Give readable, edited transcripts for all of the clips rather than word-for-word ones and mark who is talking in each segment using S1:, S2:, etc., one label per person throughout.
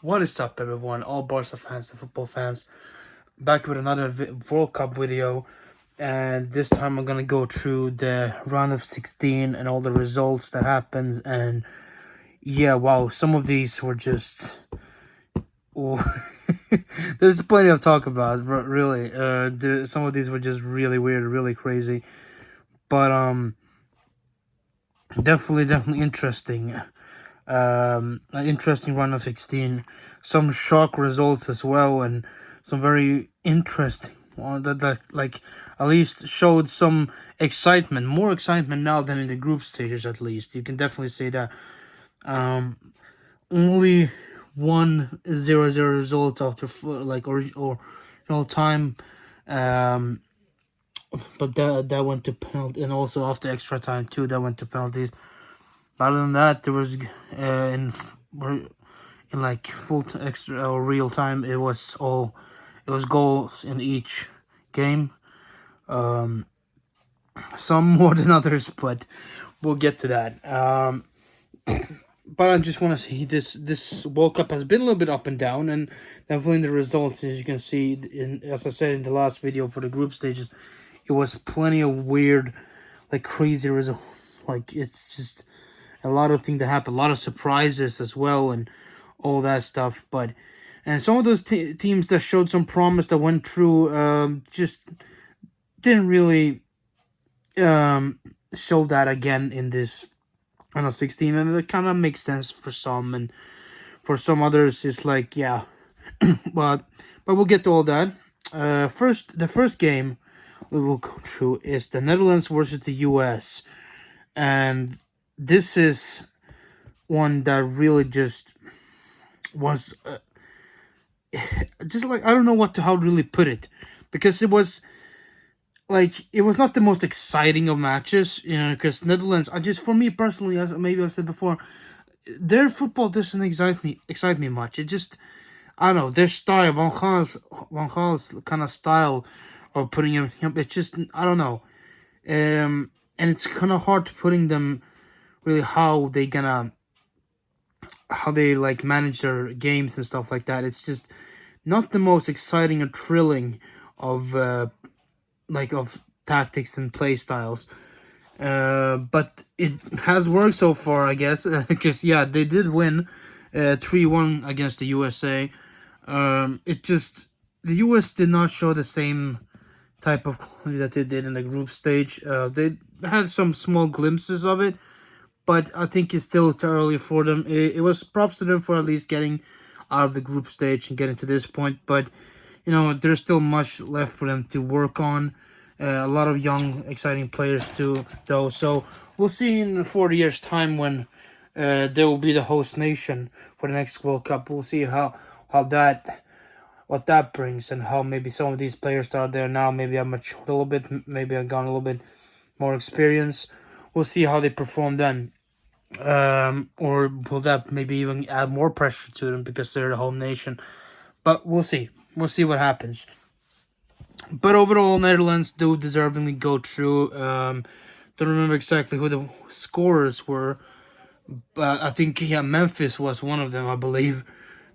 S1: What is up, everyone? All Barca fans and football fans, back with another World Cup video, and this time I'm gonna go through the round of 16 and all the results that happened. And yeah, wow, some of these were just. Oh, there's plenty of talk about, really. Some of these were just really weird, really crazy, but definitely interesting. An interesting run of 16, some shock results as well, and some very interesting that like at least showed some excitement, more excitement now than in the group stages. At least you can definitely say that. Um, Only 1-0 result after original time, um, but that went to penalty, and also after extra time too, that went to penalties. But other than that, there was in like extra or real time, it was goals in each game. Um, some more than others, but we'll get to that. But I just want to say this World Cup has been a little bit up and down, and definitely in the results, as you can see, as I said in the last video for the group stages, it was plenty of weird, like crazy results. Like it's just a lot of things that happened, a lot of surprises as well, and all that stuff. But and some of those teams that showed some promise that went through, just didn't really show that again in this 16, and it kind of makes sense for some, and for some others it's like, yeah. but we'll get to all that. The first game we will go through is the Netherlands versus the US, and this is one that really just was just like, I don't know how to really put it, because it was like, it was not the most exciting of matches, because Netherlands, I just, for me personally, as maybe I've said before, their football doesn't excite me much. It just, I don't know, their style, Van Gaal's kind of style of putting him, it's just, I don't know, and it's kind of hard to putting them really how they like manage their games and stuff like that. It's just not the most exciting or thrilling of of tactics and play styles. But it has worked so far, I guess, because yeah, they did win 3-1 against the USA. It just, the US did not show the same type of quality that they did in the group stage. They had some small glimpses of it, but I think it's still too early for them. It was props to them for at least getting out of the group stage and getting to this point, but there's still much left for them to work on. A lot of young, exciting players too, though. So we'll see in 40 years' time when they will be the host nation for the next World Cup. We'll see how that what that brings, and how maybe some of these players that are there now maybe have matured a little bit, maybe have gone a little bit more experience. We'll see how they perform then. Or will that maybe even add more pressure to them because they're the home nation? But we'll see. We'll see what happens. But overall, Netherlands do deservingly go through. Don't remember exactly who the scorers were, but I think, yeah, Memphis was one of them. I believe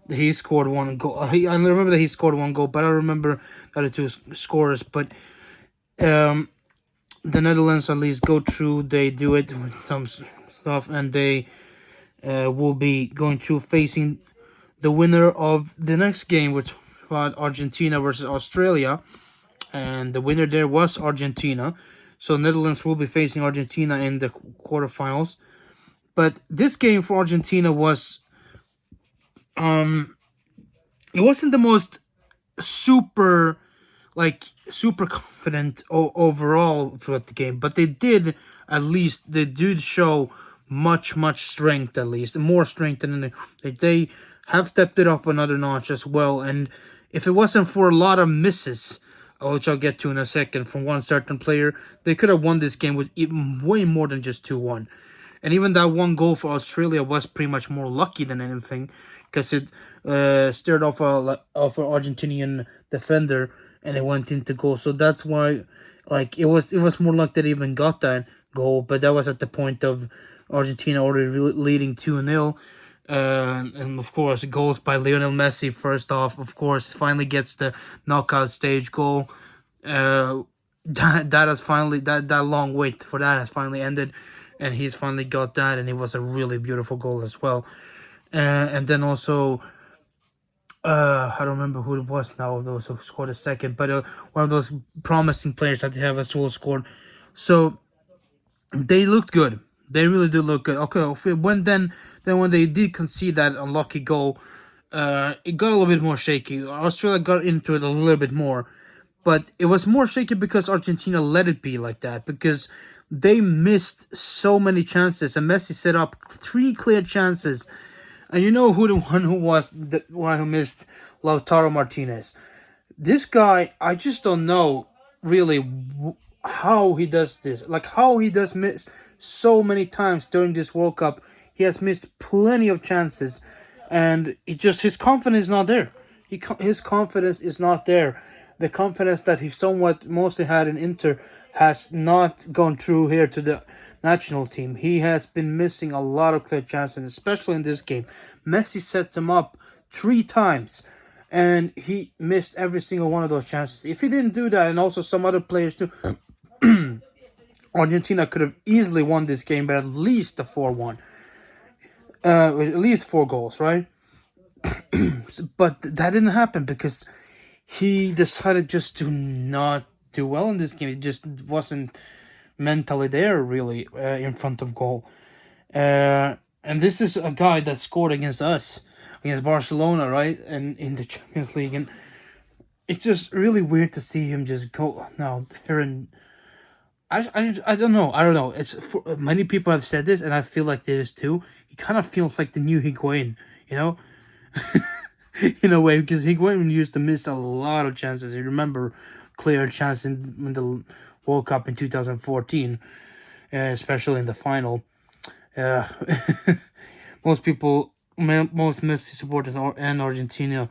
S1: he scored one goal. I remember that he scored one goal, but I remember the other two scorers. But um, the Netherlands at least go through. They do it with some stuff, and they will be going through, facing the winner of the next game, which was Argentina versus Australia, and the winner there was Argentina. So Netherlands will be facing Argentina in the quarterfinals. But this game for Argentina was, it wasn't the most super super confident overall throughout the game, but they did show much strength, at least more strength than they have stepped it up another notch as well. And if it wasn't for a lot of misses, which I'll get to in a second, from one certain player, they could have won this game with even way more than just 2-1. And even that one goal for Australia was pretty much more lucky than anything, because it steered off an Argentinian defender and it went into goal. So that's why, like, it was more luck that even got that goal. But that was at the point of Argentina already leading 2-0. And of course, goals by Lionel Messi. First off, of course, finally gets the knockout stage goal. Uh, that has finally that long wait for that has finally ended, and he's finally got that, and it was a really beautiful goal as well. And then also, I don't remember who it was now of those who scored a second, but one of those promising players that they have as well scored. So they looked good. They really do look good. Okay, then when they did concede that unlucky goal, it got a little bit more shaky. Australia got into it a little bit more, but it was more shaky because Argentina let it be like that, because they missed so many chances, and Messi set up three clear chances. And you know who the one who was the one who missed? Lautaro Martinez. This guy, I just don't know really how he does this. Like, how he does miss so many times during this World Cup. He has missed plenty of chances, and his confidence is not there. His confidence is not there. The confidence that he somewhat mostly had in Inter has not gone through here to the national team. He has been missing a lot of clear chances, especially in this game. Messi set him up three times, and he missed every single one of those chances. If he didn't do that, and also some other players too, Argentina could have easily won this game, but at least a 4-1. At least four goals, right? But that didn't happen because he decided just to not do well in this game. He just wasn't mentally there, really, in front of goal. And this is a guy that scored against us, against Barcelona, right? And in the Champions League. And it's just really weird to see him just go now there. And I don't know. I don't know. It's many people have said this, and I feel like this too. He kind of feels like the new Higuain, you know, in a way, because Higuain used to miss a lot of chances. You remember clear chances in the World Cup in 2014, especially in the final. Yeah, most people, most Messi supporters and Argentinians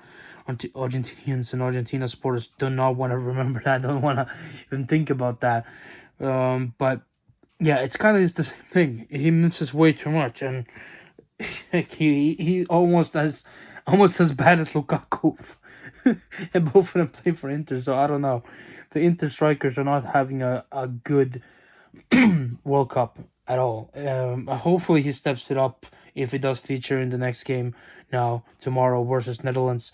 S1: and Argentina supporters do not want to remember that. Don't want to even think about that. But yeah, it's kind of just the same thing. He misses way too much, and he almost as bad as Lukaku, and both of them play for Inter. So I don't know. The Inter strikers are not having a good World Cup at all. Hopefully he steps it up if he does feature in the next game now tomorrow versus Netherlands.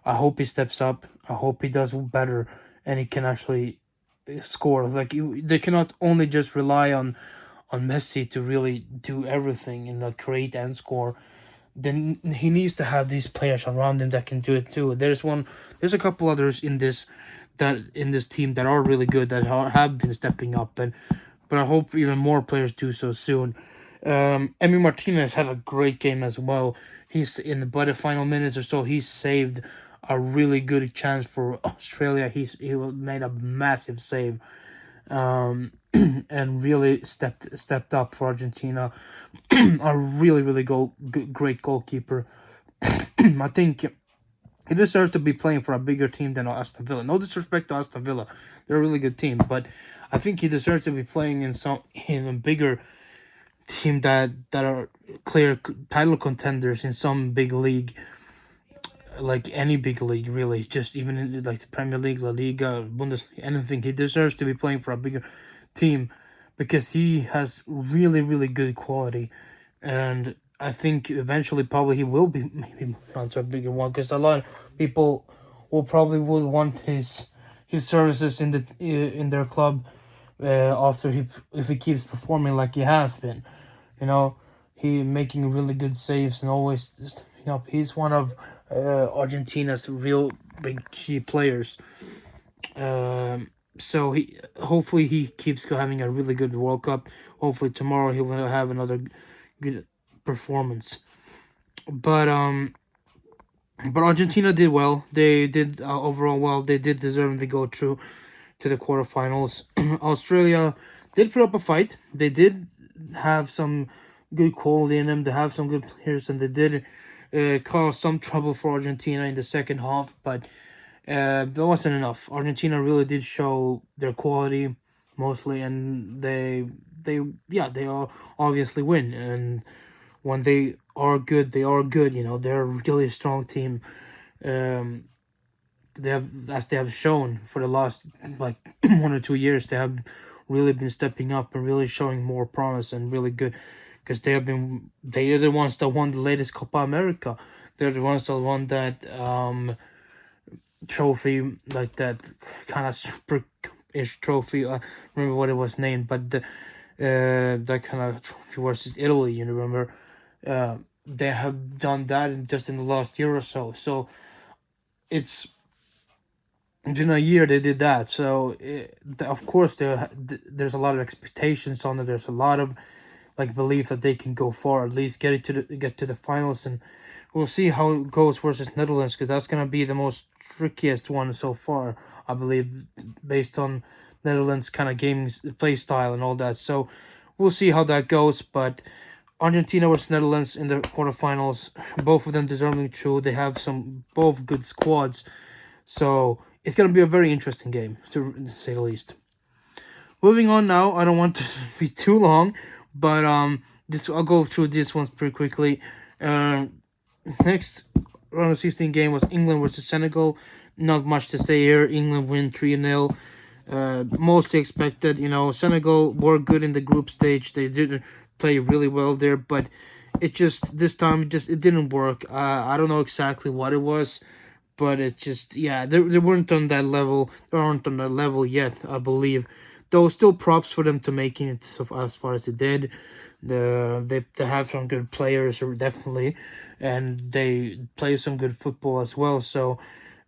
S1: I hope he steps up. I hope he does better and he can actually score. Like they cannot only just rely on Messi to really do everything and create and score. Then he needs to have these players around him that can do it too. There's a couple others in this team that are really good that have been stepping up, but I hope even more players do so soon. Emi Martinez had a great game as well. He's by the final minutes or so, he saved a really good chance for Australia. He made a massive save, and really stepped up for Argentina. A really great goalkeeper. I think he deserves to be playing for a bigger team than Aston Villa. No disrespect to Aston Villa, they're a really good team, but I think he deserves to be playing in a bigger team that are clear title contenders in some big league, like any big league, really. Just even in like the Premier League, La Liga, Bundesliga, anything. He deserves to be playing for a bigger team because he has really good quality, and I think eventually probably he will be maybe onto a bigger one because a lot of people would want his services in their club after if he keeps performing like he has been, you know, he making really good saves and always stepping up. He's one of Argentina's real big key players. So he hopefully he keeps having a really good World Cup. Hopefully tomorrow he will have another good performance. But Argentina did well. They did overall well. They did deserve to go through to the quarterfinals. Australia did put up a fight. They did have some good quality in them. They have some good players, and they did cause some trouble for Argentina in the second half. But that wasn't enough. Argentina really did show their quality mostly, and they all obviously win. And when they are good. They are good. They're a really strong team. Um, they have, as they have shown for the last like 1 or 2 years, they have really been stepping up and really showing more promise and really good, because they are the ones that won the latest Copa America. They're the ones that won that trophy, like that kind of super ish trophy. I remember what it was named, but that kind of trophy versus Italy. You remember, they have done that just in the last year or so. So it's in a year they did that. So of course there's a lot of expectations on it. There's a lot of like belief that they can go far, at least get to the finals, and we'll see how it goes versus Netherlands, because that's gonna be the most trickiest one so far, I believe, based on Netherlands kind of game play style and all that. So we'll see how that goes. But Argentina versus Netherlands in the quarterfinals, both of them deserving true. They have some both good squads, so it's gonna be a very interesting game to say the least. Moving on now, I don't want to be too long, but this I'll go through this ones pretty quickly. Uh, Next round of 16 game was England versus Senegal. Not much to say here. England win 3-0. Mostly expected. Senegal were good in the group stage. They did play really well there, but it just this time it didn't work. I don't know exactly what it was, but it just, yeah, they weren't on that level. They aren't on that level yet, I believe. Though still props for them to making it so far, as far as they did. They have some good players, definitely, and they play some good football as well. So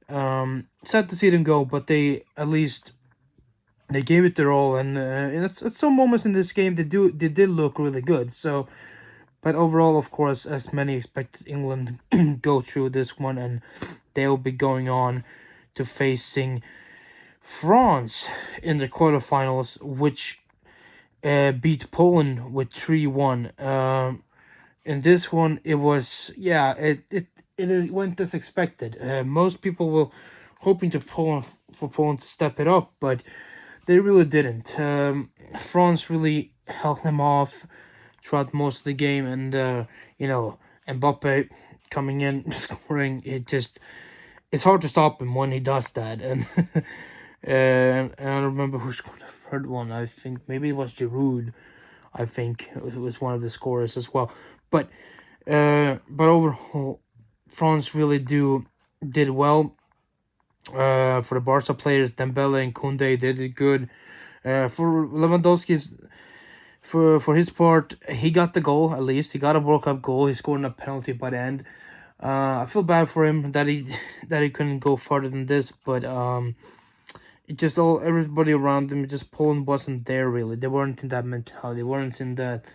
S1: sad to see them go, but they at least they gave it their all, and at some moments in this game they did look really good. So, but overall, of course, as many expected, England go through this one, and they'll be going on to facing France in the quarterfinals, which beat Poland with 3-1. In this one, it was, yeah, it went as expected. Most people were hoping for Poland to step it up, but they really didn't. France really held them off throughout most of the game, and Mbappe coming in scoring, it's hard to stop him when he does that. And and I don't remember who scored the third one. I think maybe it was Giroud. I think it was one of the scorers as well. But overall, France really did well. For the Barca players, Dembele and Koundé, they did good. For Lewandowski's for his part, he got the goal. At least he got a World Cup goal. He scored a penalty by the end. I feel bad for him that he that he couldn't go farther than this, but it just all everybody around them. Just Poland wasn't there really. They weren't in that mentality. They weren't in that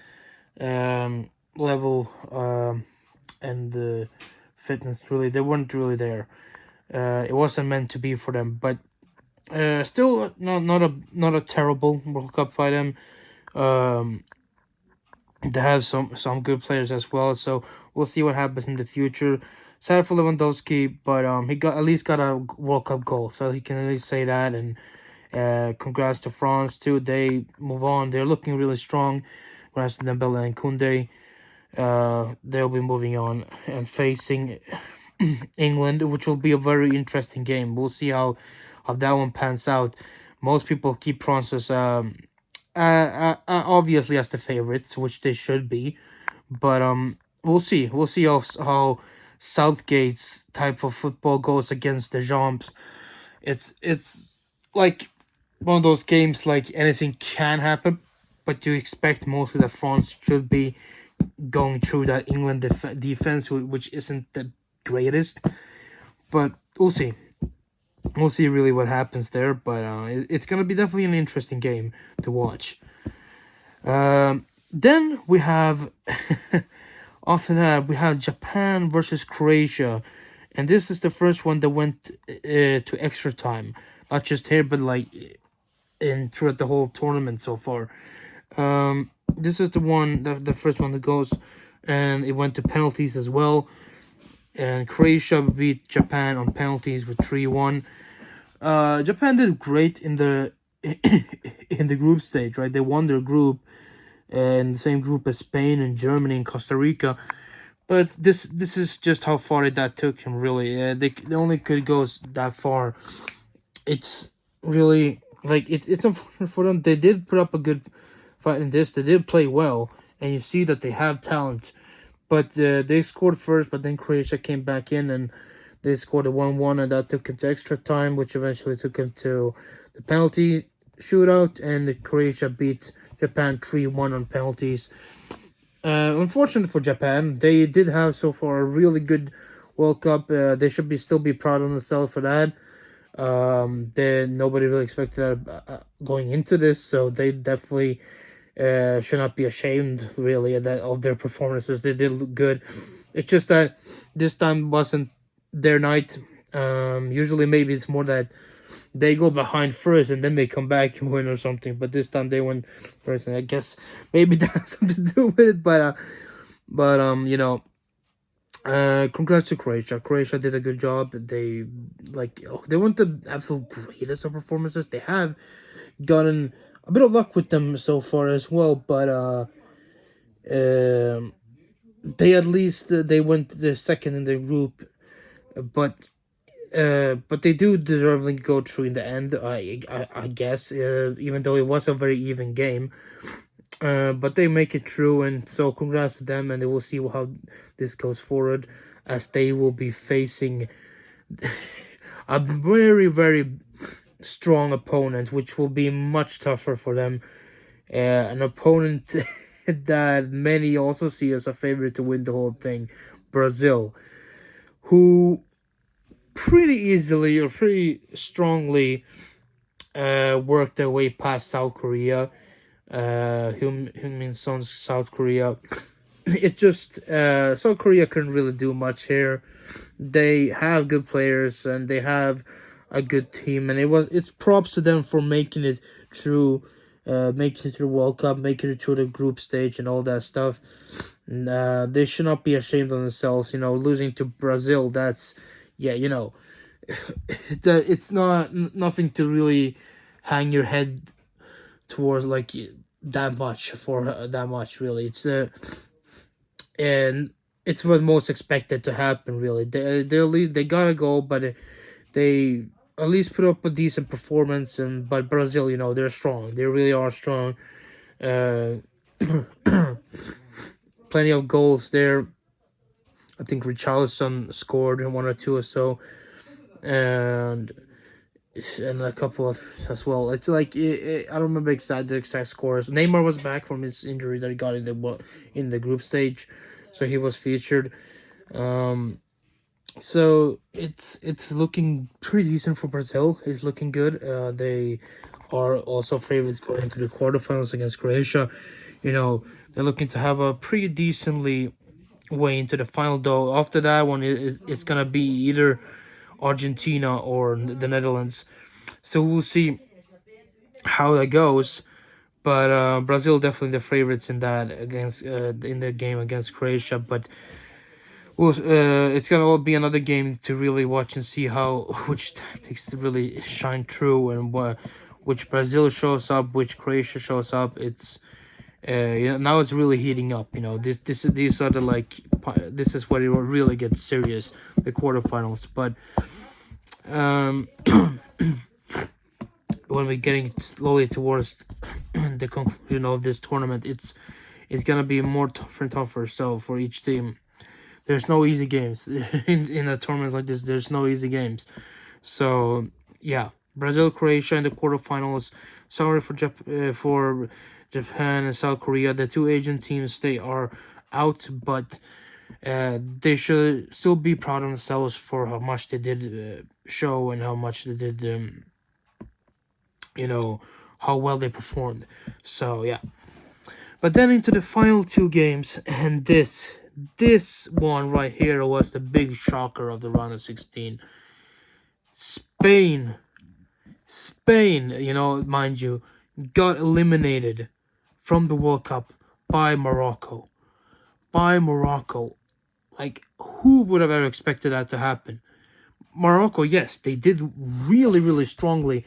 S1: level and the fitness. Really, they weren't really there. It wasn't meant to be for them. But still, not a terrible World Cup by them. Um, they have some good players as well. So we'll see what happens in the future. Sad for Lewandowski, but he got a World Cup goal, so he can at least say that. And congrats to France too. They move on. They're looking really strong. Congrats to Dembele and Koundé. They'll be moving on and facing England, which will be a very interesting game. We'll see how that one pans out. Most people keep France as obviously as the favorites, which they should be. But we'll see. We'll see how Southgate's type of football goes against the Jumps. It's like one of those games, like anything can happen, but you expect mostly that France should be going through that England defense, which isn't the greatest. But we'll see. We'll see really what happens there. But it's gonna be definitely an interesting game to watch. Then we have after that we have Japan versus Croatia, and this is the first one that went to extra time, not just here but like in throughout the whole tournament so far. This is the first one that goes, and it went to penalties as well. And Croatia beat Japan on penalties with 3-1. Japan did great in the in the group stage, right? They won their group in the same group as Spain and Germany and Costa Rica. But this is just how far that took him. Really, they only could go that far. It's really like it's unfortunate for them. They did put up a good fight in this. They did play well, and you see that they have talent. But they scored first, but then Croatia came back in and they scored a 1-1, and that took him to extra time, which eventually took him to the penalty shootout, and Croatia beat Japan 3-1 on penalties. Unfortunate for Japan, they did have so far a really good World Cup. They should be still be proud of themselves for that. Nobody really expected that going into this, so they definitely should not be ashamed really of their performances. They did look good. It's just that this time wasn't their night. Usually maybe it's more that they go behind first and then they come back and win or something. But this time they went first, and I guess maybe that has something to do with it. Congrats to Croatia. Croatia did a good job. They weren't the absolute greatest of performances. They have gotten a bit of luck with them so far as well, but they at least they went the second in the group, but they do deservedly go through in the end. I guess even though it was a very even game, but they make it through, and so congrats to them, and they will see how this goes forward, as they will be facing a very very strong opponent, which will be much tougher for them. An opponent that many also see as a favorite to win the whole thing, Brazil, who pretty easily or pretty strongly worked their way past South Korea. Heung-min Son's South Korea. It just South Korea couldn't really do much here. They have good players and they have a good team, and it's props to them for making it through, making it through World Cup, making it through the group stage and all that stuff. They should not be ashamed of themselves. Losing to Brazil, that's yeah, it's not nothing to really hang your head towards like that much for that much really. And it's what most expected to happen really. They gotta go, but they at least put up a decent performance. And but Brazil, they're strong. They really are strong. Uh, Plenty of goals there. I think Richarlison scored one or two or so, and a couple others as well. It's like I don't remember the exact scores. Neymar was back from his injury that he got in the group stage, so he was featured. So it's looking pretty decent for Brazil. It's looking good. They are also favorites going into the quarterfinals against Croatia. They're looking to have a pretty decently way into the final. Though after that one, it's gonna be either Argentina or the Netherlands. So we'll see how that goes. But Brazil definitely the favorites in that against in the game against Croatia. But it's gonna all be another game to really watch and see how which tactics really shine through, and which Brazil shows up, which Croatia shows up. It's now it's really heating up. These are this is where it really gets serious, the quarterfinals. But when we're getting slowly towards the conclusion of this tournament, it's gonna be more tougher and tougher. So for each team, there's no easy games in a tournament like this. There's no easy games. So yeah, Brazil, Croatia in the quarterfinals. Sorry for Japan and South Korea, the two Asian teams. They are out, but they should still be proud of themselves for how much they did show and how much they did. How well they performed. So yeah. But then into the final two games, and this one right here was the big shocker of the round of 16. Spain, mind you, got eliminated from the World Cup by Morocco. Like, who would have ever expected that to happen? Morocco, yes, they did really, really strongly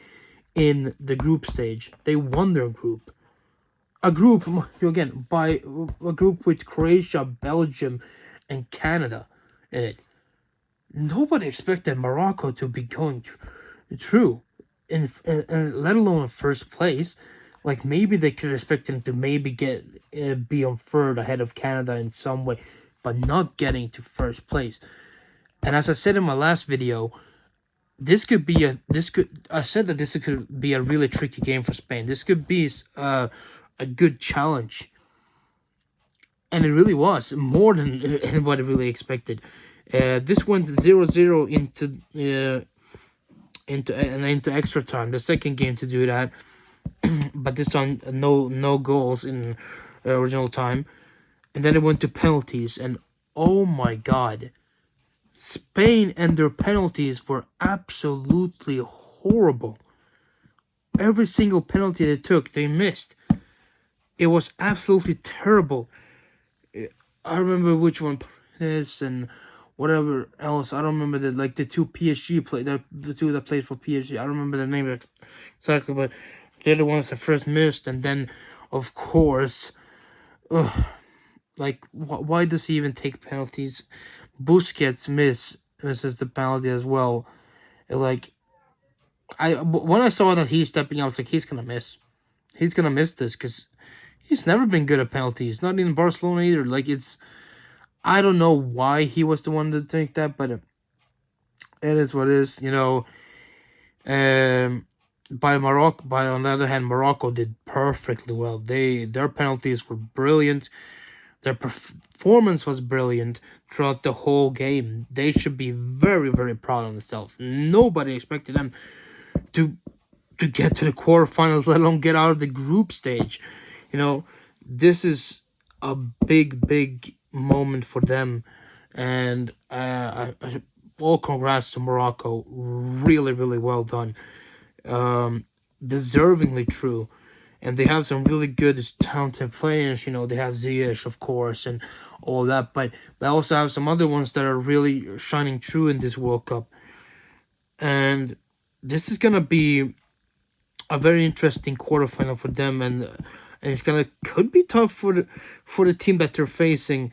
S1: in the group stage. They won their group. A group with Croatia, Belgium, and Canada in it. Nobody expected Morocco to be going through, in let alone in first place. Like maybe they could expect him to maybe get be on third ahead of Canada in some way, but not getting to first place. And as I said in my last video, I said that this could be a really tricky game for Spain. This could be a good challenge, and it really was more than anybody really expected. This went 0-0 into extra time. The second game to do that, but this time no goals in original time, and then it went to penalties. And oh my God, Spain and their penalties were absolutely horrible. Every single penalty they took, they missed. It was absolutely terrible. I remember which one this and whatever else. I don't remember the two PSG play the two that played for PSG. I don't remember the name exactly, but they're the ones that first missed, and then of course, why does he even take penalties? Busquets misses the penalty as well. When I saw that he's stepping out, I was like, he's gonna miss. He's gonna miss this because he's never been good at penalties. Not in Barcelona either. I don't know why he was the one to take that, but it is what it is. By on the other hand, Morocco did perfectly well. Their penalties were brilliant. Their performance was brilliant throughout the whole game. They should be very, very proud of themselves. Nobody expected them to get to the quarterfinals, let alone get out of the group stage. This is a big, big moment for them, and all congrats to Morocco. Really, really well done. Deservingly true. And they have some really good, talented players. They have Ziyech, of course, and all that. But they also have some other ones that are really shining through in this World Cup. And this is gonna be a very interesting quarterfinal for them, and it's could be tough for the team that they're facing,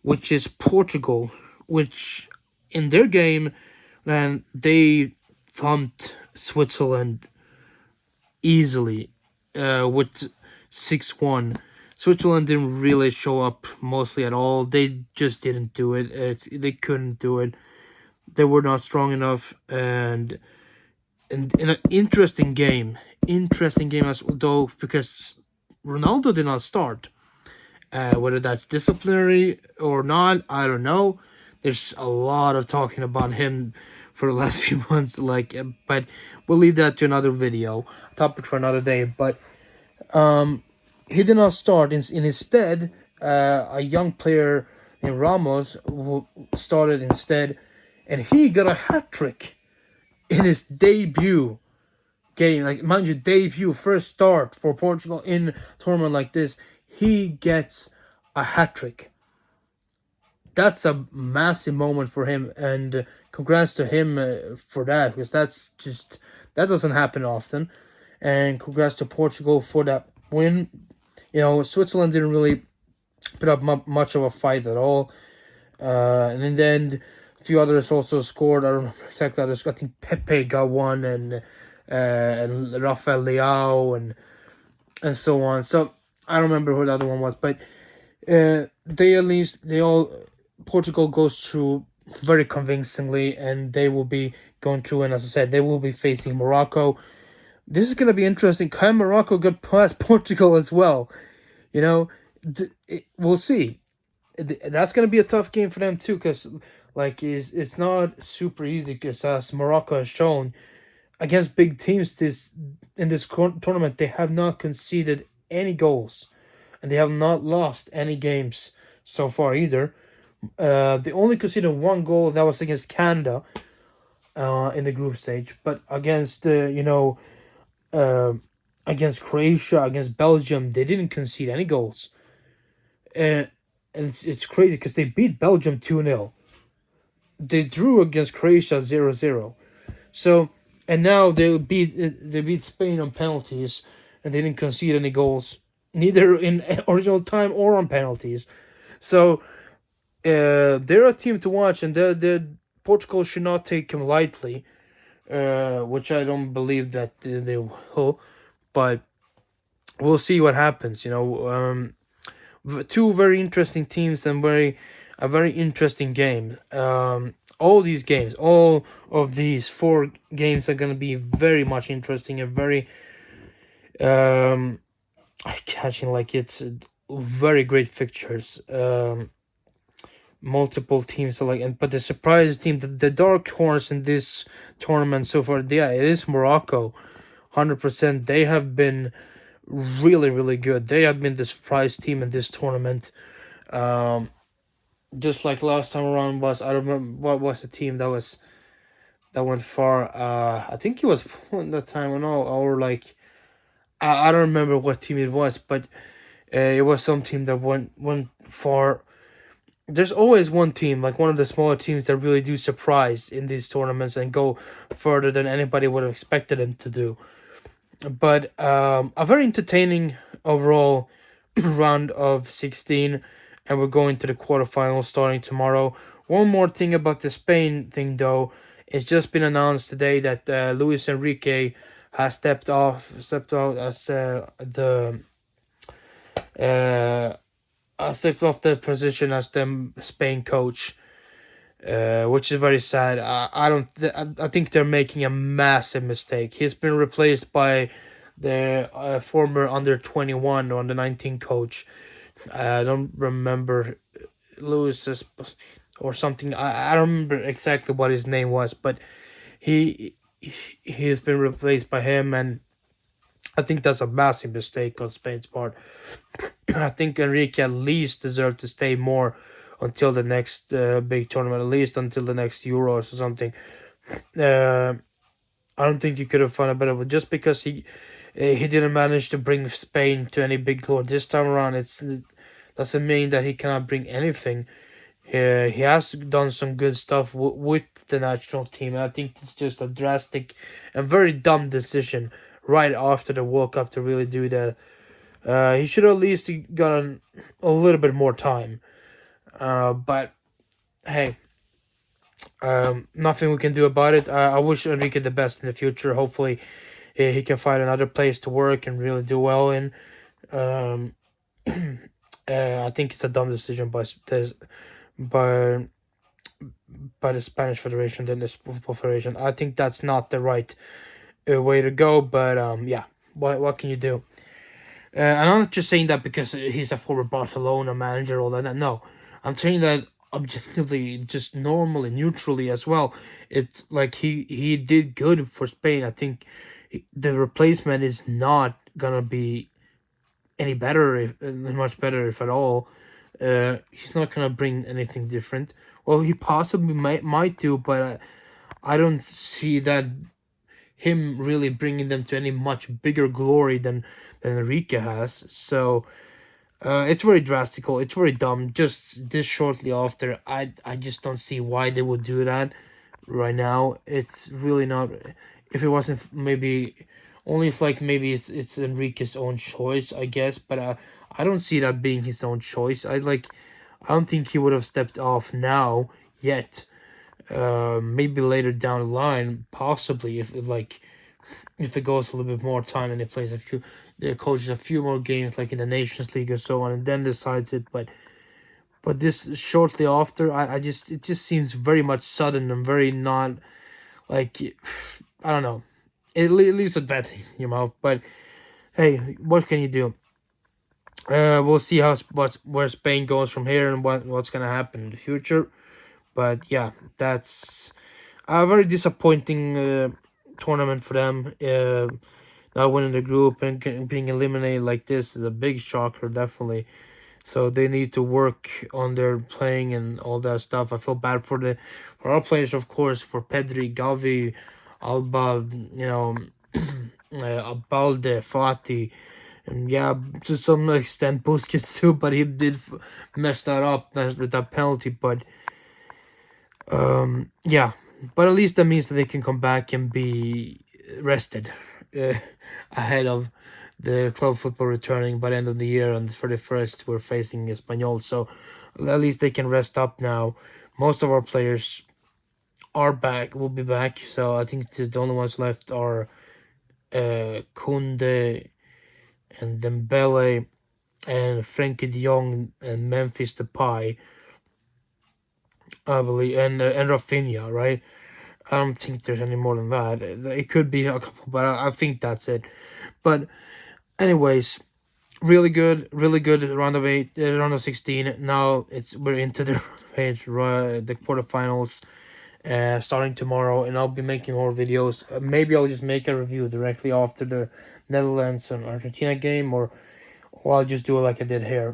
S1: which is Portugal, which in their game, man, they thumped Switzerland easily. With 6-1. Switzerland didn't really show up mostly at all. They just didn't do it. They couldn't do it. They were not strong enough. And in an interesting game as though, because Ronaldo did not start. Whether that's disciplinary or not, I don't know. There's a lot of talking about him for the last few months, but we'll leave that to another video, topic for another day. But he did not start. Instead, a young player named Ramos who started instead, and he got a hat trick in his debut game. Mind you, debut, first start for Portugal in a tournament like this. He gets a hat trick. That's a massive moment for him, and congrats to him for that, because that doesn't happen often. And congrats to Portugal for that win. Switzerland didn't really put up much of a fight at all. And then a few others also scored. I don't remember exactly others. I think Pepe got one, and Rafael Leao, and so on. So I don't remember who the other one was, but Portugal goes through very convincingly, and they will be going through. And as I said, they will be facing Morocco. This is going to be interesting. Can Morocco get past Portugal as well? We'll see. That's going to be a tough game for them too, because it's not super easy, because as Morocco has shown against big teams in this tournament, they have not conceded any goals, and they have not lost any games so far either. They only conceded one goal, that was against Canada in the group stage, but against against Croatia, against Belgium, they didn't concede any goals. And it's crazy because they beat Belgium 2-0. They drew against Croatia 0-0. So, and now they beat Spain on penalties, and they didn't concede any goals, neither in original time or on penalties. So they're a team to watch, and Portugal should not take them lightly. Which I don't believe that they will, but we'll see what happens. Two very interesting teams and a very interesting game. All these games, all of these four games are going to be very much interesting and very um catching, like it's very great fixtures. Multiple teams are like, and but the surprise team, the dark horse in this tournament so far, yeah, it is Morocco. 100%. They have been really, really good. They have been the surprise team in this tournament. Um, just like last time around was, I don't remember what was the team that went far. I think it was that time or no, or like I don't remember what team it was, but it was some team that went far. There's always one team, like one of the smaller teams, that really do surprise in these tournaments and go further than anybody would have expected them to do. But a very entertaining overall round of 16, and we're going to the quarterfinals starting tomorrow. One more thing about the Spain thing, though, it's just been announced today that Luis Enrique has stepped out as uh, stepped off the position as the Spain coach, which is very sad. I don't. I think they're making a massive mistake. He's been replaced by the former under 21 or under 19 coach. I don't remember Lewis's or something. I don't remember exactly what his name was, but he's been replaced by him, and I think that's a massive mistake on Spain's part. I think Enrique at least deserved to stay more until the next big tournament, at least until the next Euros or something. Uh, I don't think you could have found a better one, just because he didn't manage to bring Spain to any big glory this time around. It doesn't mean that he cannot bring anything. He has done some good stuff with the national team. And I think it's just a drastic and very dumb decision right after the World Cup to really do that. He should at least gotten a little bit more time. But hey, nothing we can do about it. I wish Enrique the best in the future. Hopefully, he can find another place to work and really do well in. Um, I think it's a dumb decision by by the Spanish Federation than the Football Federation. I think that's not the right way to go. But yeah, what can you do? And I'm not just saying that because he's a former Barcelona manager or that. No, I'm saying that objectively, just normally, neutrally as well. It's like he did good for Spain. I think the replacement is not gonna be any better, if much better, if at all. He's not gonna bring anything different. Well, he possibly might do, but I don't see that him really bringing them to any much bigger glory than Enrique has. So it's very drastical. It's very dumb. Just this shortly after, I just don't see why they would do that right now. It's really not. If it wasn't maybe only if like maybe it's Enrique's own choice, I guess. But I don't see that being his own choice. I don't think he would have stepped off now yet. Maybe later down the line, possibly if it goes a little bit more time and he plays the coaches a few more games, like in the Nations League or so on, and then decides it. But this shortly after, I just it just seems very much sudden and very not like I don't know. It leaves a bad taste in your mouth. But hey, what can you do? We'll see where Spain goes from here and what's gonna happen in the future. But yeah, that's a very disappointing tournament for them. Not winning the group and being eliminated like this is a big shocker, definitely. So they need to work on their playing and all that stuff. I feel bad for our players, of course, for Pedri, Gavi, Alba, Balde, Fati, and yeah, to some extent Busquets too. But he did mess that up with that penalty. But yeah, but at least that means that they can come back and be rested uh, ahead of the club football returning by the end of the year. On the 31st, we're facing Espanyol. So At least they can rest up now. Most of our players are back, will be back. So I think the only ones left are Kunde and Dembele and Frankie de Jong and Memphis Depay, I believe, and Rafinha, right? I don't think there's any more than that. It could be a couple, but I think that's it. But anyways, really good round of eight, round of 16. Now we're into the the quarterfinals, starting tomorrow, and I'll be making more videos. Maybe I'll just make a review directly after the Netherlands and Argentina game, or I'll just do it like I did here.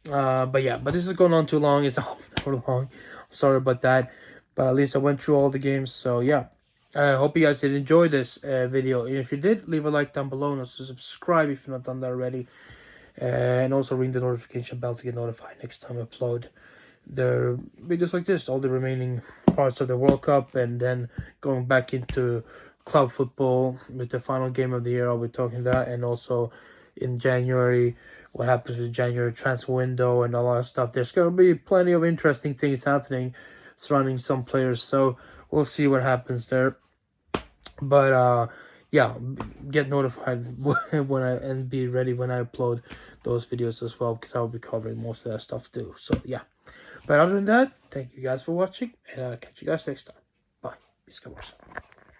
S1: But yeah, but this is going on too long. It's half an hour long. Sorry about that, but at least I went through all the games. So yeah, I hope you guys did enjoy this video. And if you did, leave a like down below and also subscribe if you're not done that already. And also ring the notification bell to get notified next time I upload the videos like this, all the remaining parts of the World Cup, and then going back into club football with the final game of the year. I'll be talking that, and also in January, what happens with the January transfer window and a lot of stuff. There's going to be plenty of interesting things happening surrounding some players, so we'll see what happens there. But yeah, get notified when I and be ready when I upload those videos as well, because I'll be covering most of that stuff too. So yeah, but other than that, thank you guys for watching, and I'll catch you guys next time. Bye. Peace,